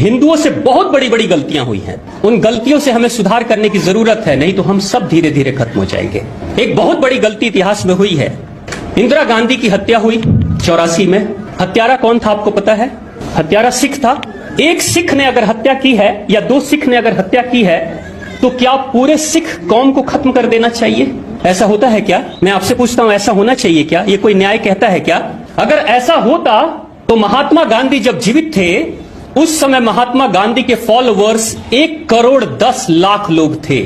हिंदुओं से बहुत बड़ी बड़ी गलतियां हुई हैं। उन गलतियों से हमें सुधार करने की जरूरत है, नहीं तो हम सब धीरे धीरे खत्म हो जाएंगे। एक बहुत बड़ी गलती इतिहास में हुई है। इंदिरा गांधी की हत्या हुई 84 में। हत्यारा कौन था आपको पता है? हत्यारा सिख था। एक सिख ने अगर हत्या की है या दो सिख ने अगर हत्या की है तो क्या पूरे सिख कौम को खत्म कर देना चाहिए? ऐसा होता है क्या? मैं आपसे पूछता हूं, ऐसा होना चाहिए क्या? ये कोई न्याय कहता है क्या? अगर ऐसा होता तो महात्मा गांधी जब जीवित थे उस समय महात्मा गांधी के फॉलोअर्स 1,10,00,000 लोग थे।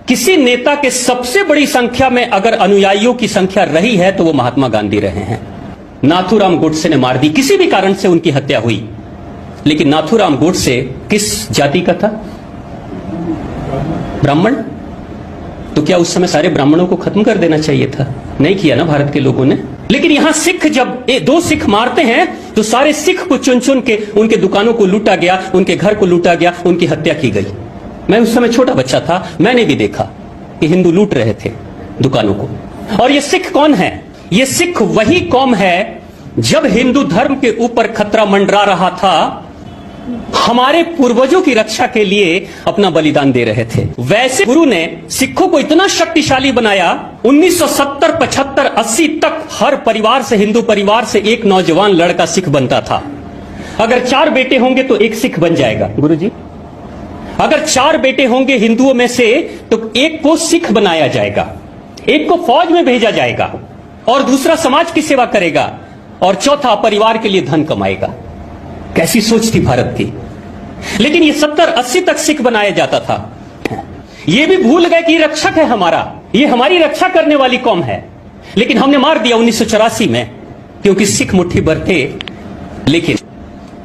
किसी नेता के सबसे बड़ी संख्या में अगर अनुयायियों की संख्या रही है तो वो महात्मा गांधी रहे हैं। नाथूराम गोडसे ने मार दी, किसी भी कारण से उनकी हत्या हुई। लेकिन नाथूराम गोडसे किस जाति का था? ब्राह्मण। तो क्या उस समय सारे ब्राह्मणों को खत्म कर देना चाहिए था? नहीं किया ना भारत के लोगों ने। लेकिन यहां सिख जब दो सिख मारते हैं तो सारे सिख को चुन चुन के उनके दुकानों को लूटा गया, उनके घर को लूटा गया, उनकी हत्या की गई। मैं उस समय छोटा बच्चा था, मैंने भी देखा कि हिंदू लूट रहे थे दुकानों को। और ये सिख कौन है? ये सिख वही कौम है जब हिंदू धर्म के ऊपर खतरा मंडरा रहा था, हमारे पूर्वजों की रक्षा के लिए अपना बलिदान दे रहे थे। वैसे गुरु ने सिखों को इतना शक्तिशाली बनाया, 1970, 75, 80 तक हर परिवार से, हिंदू परिवार से एक नौजवान लड़का सिख बनता था। अगर 4 बेटे होंगे तो एक सिख बन जाएगा गुरुजी। अगर 4 बेटे होंगे हिंदुओं में से तो एक को सिख बनाया जाएगा, एक को फौज में भेजा जाएगा और दूसरा समाज की सेवा करेगा और चौथा परिवार के लिए धन कमाएगा। कैसी सोच थी भारत की। लेकिन ये 70-80 तक सिख बनाया जाता था। ये भी भूल गए कि रक्षक है हमारा, ये हमारी रक्षा करने वाली कौम है। लेकिन हमने मार दिया 1984 में, क्योंकि सिख मुट्ठी भर थे। लेकिन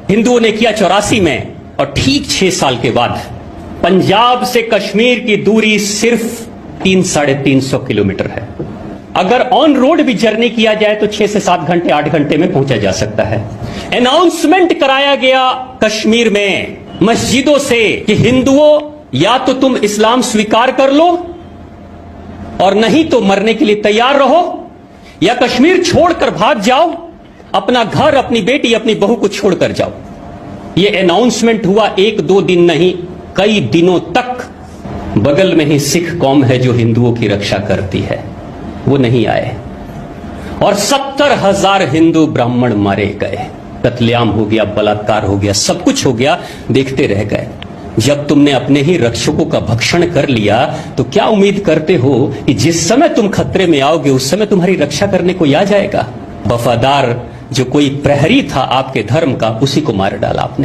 हिंदुओं ने किया 84 में, और ठीक 6 साल के बाद पंजाब से कश्मीर की दूरी सिर्फ 300-350 किलोमीटर है। अगर ऑन रोड भी जर्नी किया जाए तो 6 से 7 घंटे 8 घंटे में पहुंचा जा सकता है। अनाउंसमेंट कराया गया कश्मीर में मस्जिदों से कि हिंदुओं या तो तुम इस्लाम स्वीकार कर लो और नहीं तो मरने के लिए तैयार रहो, या कश्मीर छोड़कर भाग जाओ, अपना घर, अपनी बेटी, अपनी बहू को छोड़कर जाओ। यह अनाउंसमेंट हुआ 1-2 दिन नहीं, कई दिनों तक। बगल में ही सिख कौम है जो हिंदुओं की रक्षा करती है, वो नहीं आए और 70,000 हिंदू ब्राह्मण मारे गए। कत्लेआम हो गया, बलात्कार हो गया, सब कुछ हो गया, देखते रह गए। जब तुमने अपने ही रक्षकों का भक्षण कर लिया तो क्या उम्मीद करते हो कि जिस समय तुम खतरे में आओगे उस समय तुम्हारी रक्षा करने कोई आ जाएगा? वफादार जो कोई प्रहरी था आपके धर्म का, उसी को मार डाला आपने।